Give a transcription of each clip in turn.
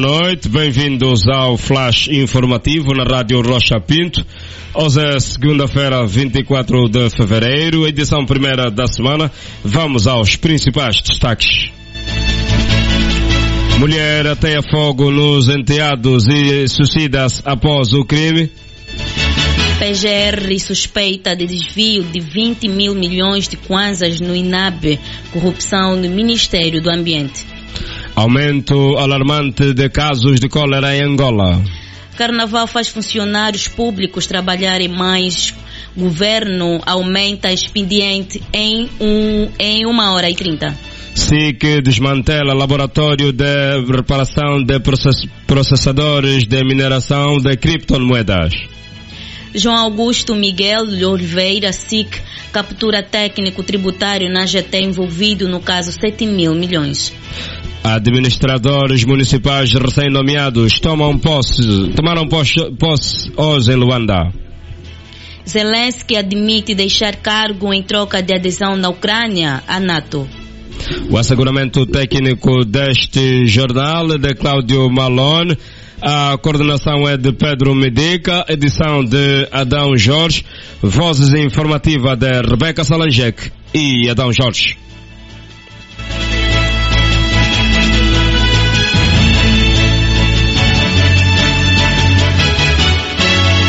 Boa noite, bem-vindos ao Flash Informativo na Rádio Rocha Pinto. Hoje é segunda-feira, 24 de fevereiro, edição primeira da semana. Vamos aos principais destaques. Mulher ateia fogo nos enteados e suicida-se após o crime. PGR suspeita de desvio de 20 mil milhões de kwanzas no INAB, corrupção no Ministério do Ambiente. Aumento alarmante de casos de cólera em Angola. Carnaval faz funcionários públicos trabalharem mais. Governo aumenta expediente em 1h30. SIC desmantela laboratório de reparação de processadores de mineração de criptomoedas. João Augusto Miguel de Oliveira, SIC, captura técnico tributário na GT envolvido no caso 7 mil milhões. Administradores municipais recém-nomeados tomaram posse hoje em Luanda. Zelensky admite deixar cargo em troca de adesão da Ucrânia à NATO. O asseguramento técnico deste jornal é de Cláudio Malone. A coordenação é de Pedro Medica, edição de Adão Jorge, vozes informativa de Rebeca Salanjec e Adão Jorge.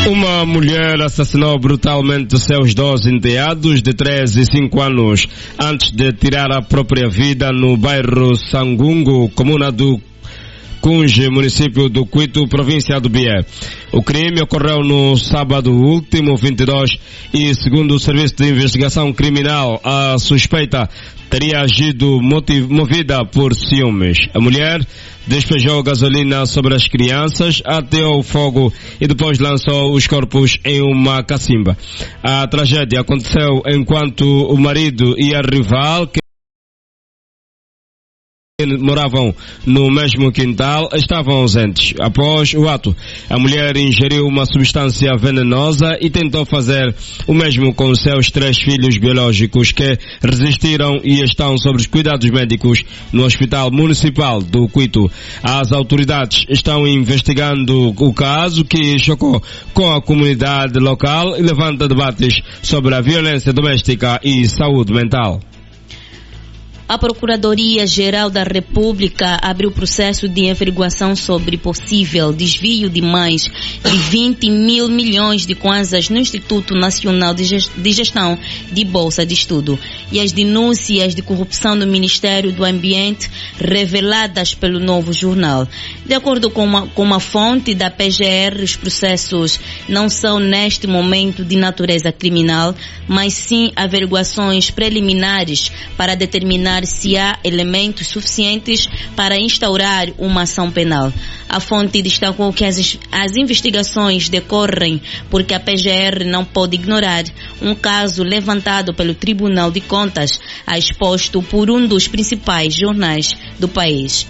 Uma mulher assassinou brutalmente seus 12 enteados de 13 e 5 anos antes de tirar a própria vida no bairro Sangungo, comuna do Cunge, município do Cuito, província do Bié. O crime ocorreu no sábado último, 22, e segundo o Serviço de Investigação Criminal, a suspeita teria agido movida por ciúmes. A mulher despejou gasolina sobre as crianças, ateou fogo e depois lançou os corpos em uma cacimba. A tragédia aconteceu enquanto o marido e a rival, que moravam no mesmo quintal, estavam ausentes. Após o ato, a mulher ingeriu uma substância venenosa e tentou fazer o mesmo com seus 3 filhos biológicos, que resistiram e estão sob os cuidados médicos no Hospital Municipal do Cuito. As autoridades estão investigando o caso, que chocou com a comunidade local e levanta debates sobre a violência doméstica e saúde mental. A Procuradoria-Geral da República abriu processo de averiguação sobre possível desvio de mais de 20 mil milhões de kwanzas no Instituto Nacional de Gestão de Bolsa de Estudo e as denúncias de corrupção no Ministério do Ambiente reveladas pelo Novo Jornal. De acordo com uma fonte da PGR, os processos não são neste momento de natureza criminal, mas sim averiguações preliminares para determinar se há elementos suficientes para instaurar uma ação penal. A fonte destacou que as investigações decorrem porque a PGR não pode ignorar um caso levantado pelo Tribunal de Contas, exposto por um dos principais jornais do país.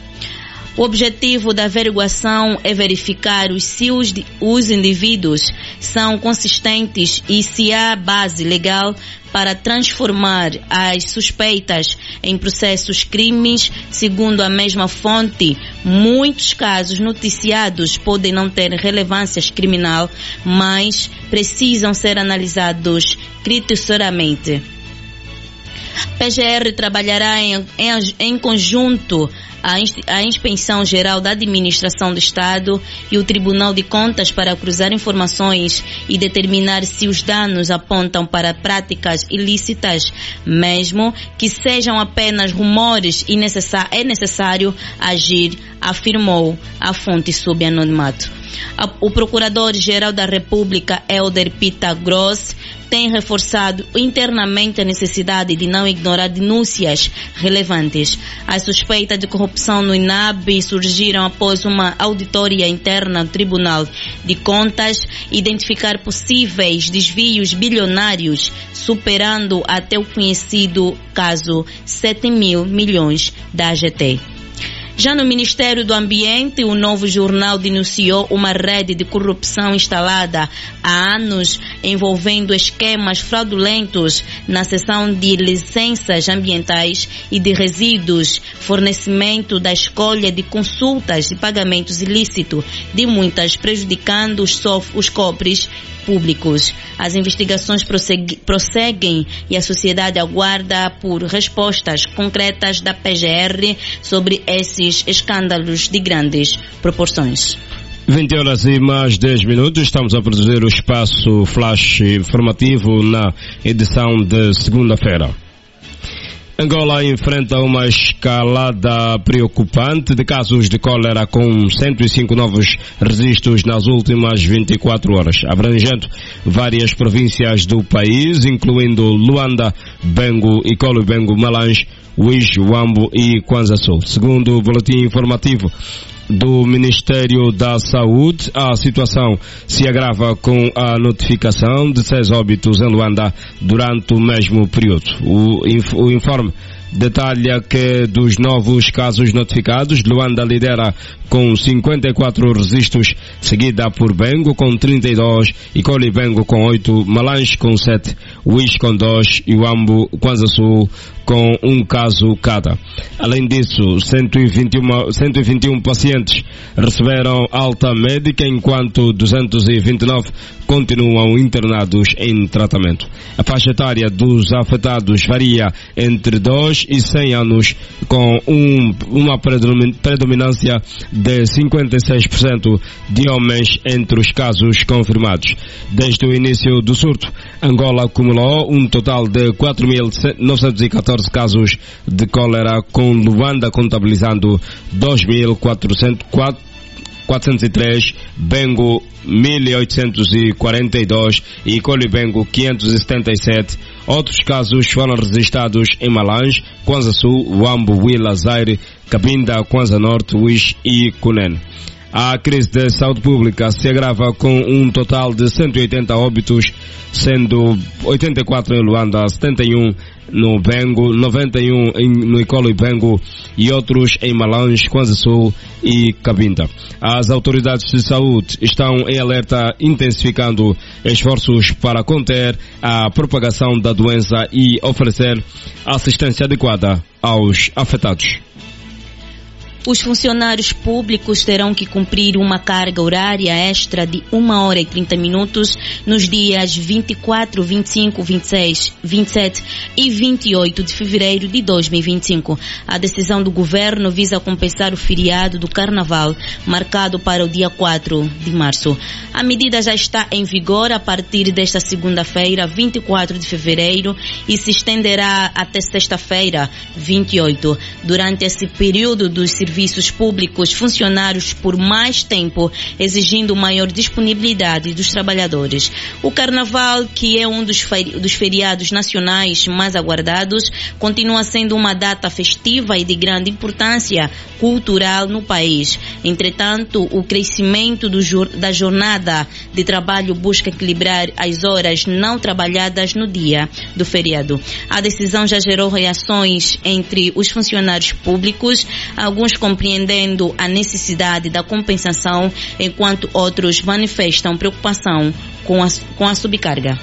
O objetivo da averiguação é verificar se os indivíduos são consistentes e se há base legal para transformar as suspeitas em processos crimes. Segundo a mesma fonte, muitos casos noticiados podem não ter relevância criminal, mas precisam ser analisados criteriosamente. PGR trabalhará em conjunto a Inspeção Geral da Administração do Estado e o Tribunal de Contas para cruzar informações e determinar se os danos apontam para práticas ilícitas, mesmo que sejam apenas rumores, e é necessário agir, afirmou a fonte sob anonimato. O Procurador-Geral da República, Helder Pita Gross, tem reforçado internamente a necessidade de não ignorar denúncias relevantes. As suspeitas de corrupção no INAB surgiram após uma auditoria interna do Tribunal de Contas identificar possíveis desvios bilionários, superando até o conhecido caso 7 mil milhões da AGT. Já no Ministério do Ambiente, o Novo Jornal denunciou uma rede de corrupção instalada há anos envolvendo esquemas fraudulentos na cessão de licenças ambientais e de resíduos, fornecimento da escolha de consultas e pagamentos ilícitos de multas, prejudicando os cofres públicos. As investigações prosseguem e a sociedade aguarda por respostas concretas da PGR sobre esses escândalos de grandes proporções. 20 horas e mais 10 minutos, estamos a produzir o espaço flash informativo na edição de segunda-feira. Angola enfrenta uma escalada preocupante de casos de cólera, com 105 novos registros nas últimas 24 horas, abrangendo várias províncias do país, incluindo Luanda, Bengo, Icolo Bengo, Malange, Uís, Huambo e Kwanza Sul. Segundo o boletim informativo do Ministério da Saúde, a situação se agrava com a notificação de 6 óbitos em Luanda durante o mesmo período. O informe detalha que dos novos casos notificados, Luanda lidera com 54 registros, seguida por Bengo com 32, Icolo Bengo com 8, Malange com 7, Uís com 2 e Huambo, Kwanza Sul com 1 caso cada. Além disso, 121 pacientes receberam alta médica, enquanto 229 continuam internados em tratamento. A faixa etária dos afetados varia entre 2 e 100 anos, com uma predominância de 56% de homens entre os casos confirmados. Desde o início do surto, Angola acumulou um total de 4.914 casos de cólera, com Luanda contabilizando 2.403, Bengo 1.842 e Icolo Bengo 577. Outros casos foram registrados em Malange, Kwanza Sul, Huambo, Huila, Zaire, Cabinda, Kwanza Norte, Uís e Cunene. A crise de saúde pública se agrava com um total de 180 óbitos, sendo 84 em Luanda, 71 no Bengo, 91 no Icolo Bengo e outros em Malange, Kwanza Sul e Cabinda. As autoridades de saúde estão em alerta, intensificando esforços para conter a propagação da doença e oferecer assistência adequada aos afetados. Os funcionários públicos terão que cumprir uma carga horária extra de 1 hora e 30 minutos nos dias 24, 25, 26, 27 e 28 de fevereiro de 2025. A decisão do governo visa compensar o feriado do Carnaval, marcado para o dia 4 de março. A medida já está em vigor a partir desta segunda-feira, 24 de fevereiro, e se estenderá até sexta-feira, 28. Durante esse período dos serviços públicos, funcionários por mais tempo, exigindo maior disponibilidade dos trabalhadores. O Carnaval, que é um dos feriados nacionais mais aguardados, continua sendo uma data festiva e de grande importância cultural no país. Entretanto, o crescimento da jornada de trabalho busca equilibrar as horas não trabalhadas no dia do feriado. A decisão já gerou reações entre os funcionários públicos, alguns compreendendo a necessidade da compensação, enquanto outros manifestam preocupação com a subcarga.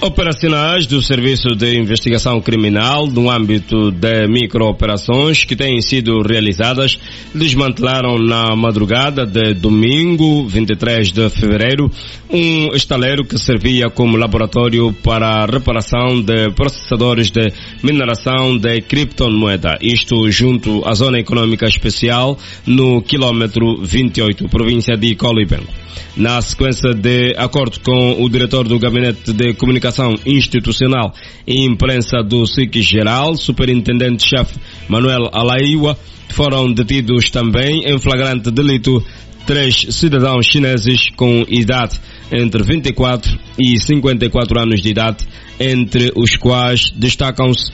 Operacionais do Serviço de Investigação Criminal no âmbito de microoperações que têm sido realizadas desmantelaram na madrugada de domingo, 23 de fevereiro, um estaleiro que servia como laboratório para a reparação de processadores de mineração de criptomoeda, isto junto à Zona Econômica Especial no quilômetro 28, província de Icolo Bengo. Na sequência de acordo com o diretor do Gabinete de Comunicação Institucional e Imprensa do SIC-Geral, Superintendente-Chefe Manuel Alaiwa, foram detidos também em flagrante delito 3 cidadãos chineses com idade entre 24 e 54 anos de idade, entre os quais destaca-se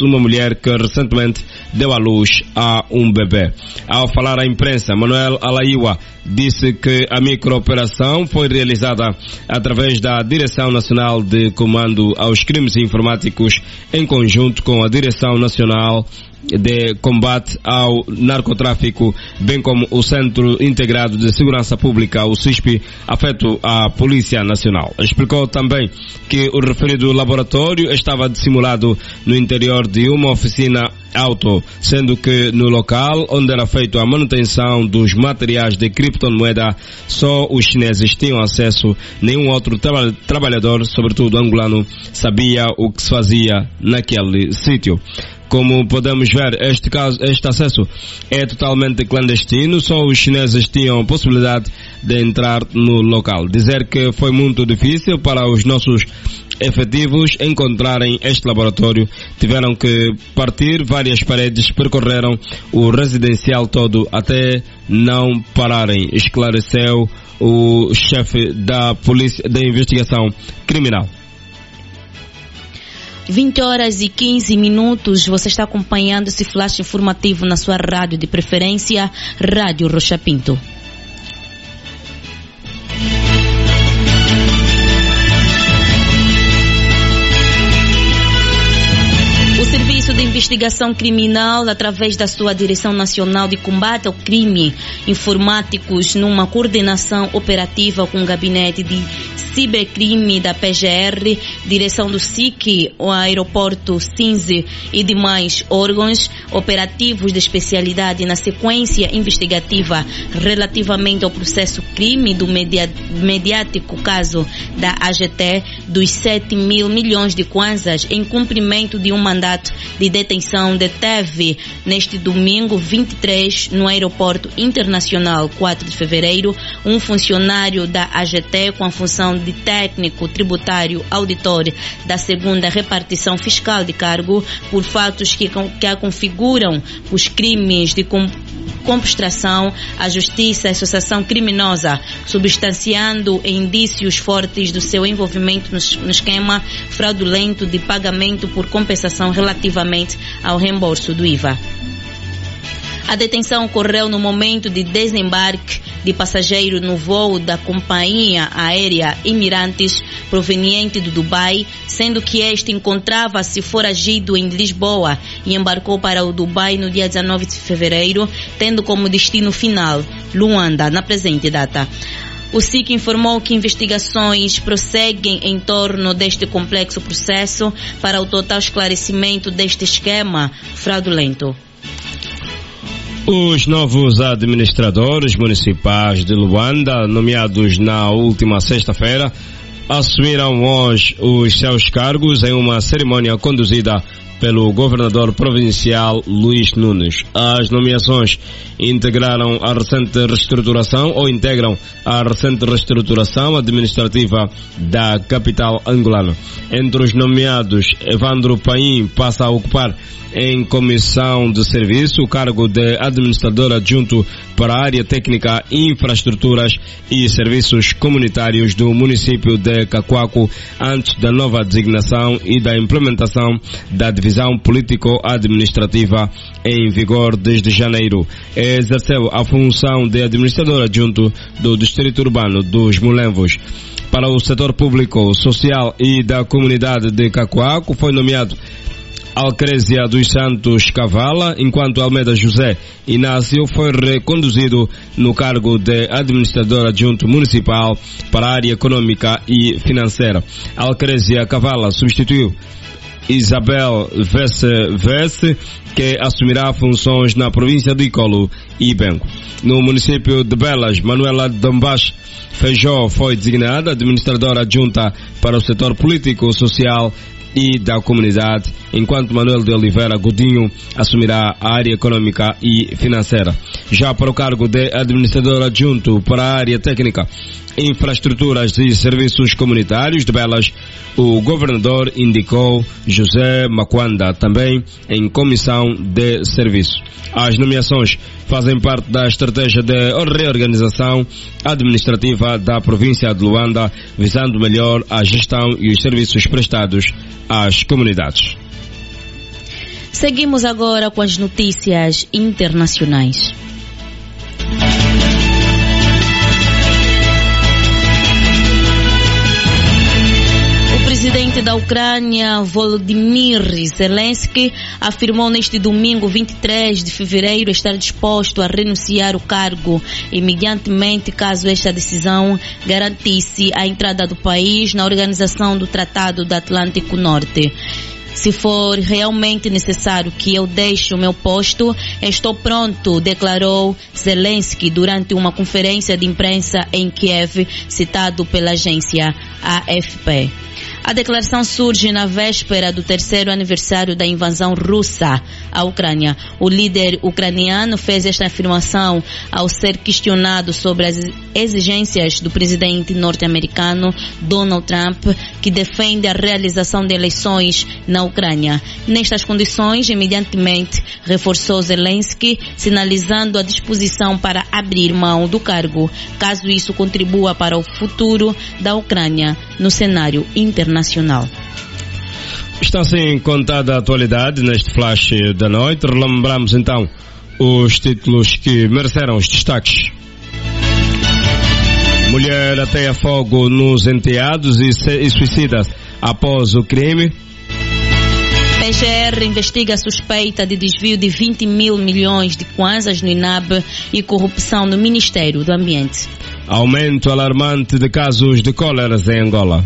uma mulher que recentemente deu à luz a um bebê. Ao falar à imprensa, Manuel Alaiwa disse que a microoperação foi realizada através da Direção Nacional de Comando aos Crimes Informáticos, em conjunto com a Direção Nacional de Combate ao Narcotráfico, bem como o Centro Integrado de Segurança Pública, o CISP, afeto à Polícia Nacional. Explicou também que o referido laboratório estava dissimulado no interior de uma oficina auto, sendo que no local onde era feita a manutenção dos materiais de criptomoeda, só os chineses tinham acesso, nenhum outro trabalhador, sobretudo angolano, sabia o que se fazia naquele sítio. Como podemos ver, este acesso é totalmente clandestino, só os chineses tinham possibilidade de entrar no local. Dizer que foi muito difícil para os nossos efetivos encontrarem este laboratório, tiveram que partir várias paredes, percorreram o residencial todo até não pararem, esclareceu o chefe da polícia da investigação criminal. 20h15, você está acompanhando esse flash informativo na sua rádio de preferência, Rádio Rocha Pinto. O Serviço de Investigação Criminal, através da sua Direção Nacional de Combate ao Crime Informáticos, numa coordenação operativa com o Gabinete de Cibercrime da PGR, direção do SIC, o Aeroporto Cinze e demais órgãos operativos de especialidade na sequência investigativa relativamente ao processo crime do mediático caso da AGT dos 7 mil milhões de kwanzas em cumprimento de um mandato de detenção, deteve neste domingo 23 no Aeroporto Internacional 4 de Fevereiro um funcionário da AGT com a função de técnico tributário auditor da segunda repartição fiscal de cargo por fatos que a configuram os crimes de compostração à justiça e associação criminosa, substanciando indícios fortes do seu envolvimento no esquema fraudulento de pagamento por compensação relativamente ao reembolso do IVA. A detenção ocorreu no momento de desembarque de passageiro no voo da companhia aérea Imirantes, proveniente do Dubai, sendo que este encontrava-se foragido em Lisboa e embarcou para o Dubai no dia 19 de fevereiro, tendo como destino final Luanda, na presente data. O SIC informou que investigações prosseguem em torno deste complexo processo para o total esclarecimento deste esquema fraudulento. Os novos administradores municipais de Luanda, nomeados na última sexta-feira, assumiram hoje os seus cargos em uma cerimônia conduzida pelo governador provincial Luís Nunes. As nomeações integram a recente reestruturação administrativa da capital angolana. Entre os nomeados, Evandro Paim passa a ocupar em comissão de serviço o cargo de administrador adjunto para a área técnica, infraestruturas e serviços comunitários do município de Cacoaco, antes da nova designação e da implementação da divisão político-administrativa em vigor desde janeiro. Exerceu a função de administrador adjunto do Distrito Urbano dos Mulenvos. Para o setor público, social e da comunidade de Cacoaco foi nomeado Alcrésia dos Santos Cavala, enquanto Almeida José Inácio foi reconduzido no cargo de administrador adjunto municipal para a área econômica e financeira. Alcrésia Cavala substituiu Isabel Vesse, que assumirá funções na província de Icolo e Bengo. No município de Belas, Manuela Dombás Feijó foi designada administradora adjunta para o setor político, social e da comunidade, enquanto Manuel de Oliveira Godinho assumirá a área econômica e financeira. Já para o cargo de administrador adjunto para a área técnica, infraestruturas e serviços comunitários de Belas, o governador indicou José Maquanda, também em comissão de serviço. As nomeações fazem parte da estratégia de reorganização administrativa da província de Luanda, visando melhor a gestão e os serviços prestados às comunidades. Seguimos agora com as notícias internacionais. O presidente presidente da Ucrânia, Volodymyr Zelensky, afirmou neste domingo, 23 de fevereiro, estar disposto a renunciar ao cargo imediatamente caso esta decisão garantisse a entrada do país na organização do Tratado do Atlântico Norte. Se for realmente necessário que eu deixe o meu posto, estou pronto, declarou Zelensky durante uma conferência de imprensa em Kiev, citado pela agência AFP. A declaração surge na véspera do 3º aniversário da invasão russa à Ucrânia. O líder ucraniano fez esta afirmação ao ser questionado sobre as exigências do presidente norte-americano Donald Trump, que defende a realização de eleições na Ucrânia. Nestas condições, imediatamente reforçou Zelensky, sinalizando a disposição para abrir mão do cargo, caso isso contribua para o futuro da Ucrânia no cenário internacional. Está assim contada a atualidade neste flash da noite. Relembramos então os títulos que mereceram os destaques. Mulher ateia fogo nos enteados e suicida após o crime. PGR investiga a suspeita de desvio de 20 mil milhões de kwanzas no INAB e corrupção no Ministério do Ambiente. Aumento alarmante de casos de cólera em Angola.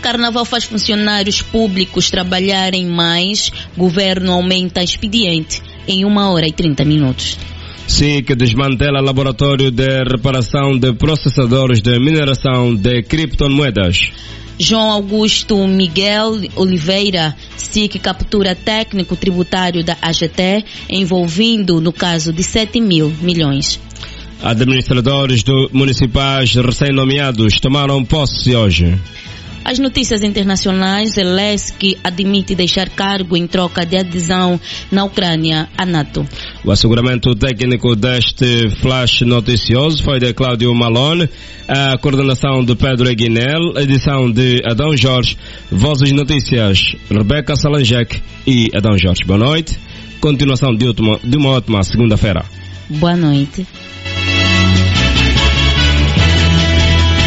Carnaval faz funcionários públicos trabalharem mais. Governo aumenta expediente em 1h30. SIC desmantela laboratório de reparação de processadores de mineração de criptomoedas. João Augusto Miguel Oliveira, SIC captura técnico tributário da AGT, envolvido no caso de 7 mil milhões. Administradores municipais recém-nomeados tomaram posse hoje. As notícias internacionais, Zelensky admite deixar cargo em troca de adesão na Ucrânia à NATO. O asseguramento técnico deste flash noticioso foi de Cláudio Malone, a coordenação de Pedro Eguinel, edição de Adão Jorge, Vozes Notícias, Rebeca Salanjek e Adão Jorge. Boa noite, continuação de uma ótima segunda-feira. Boa noite.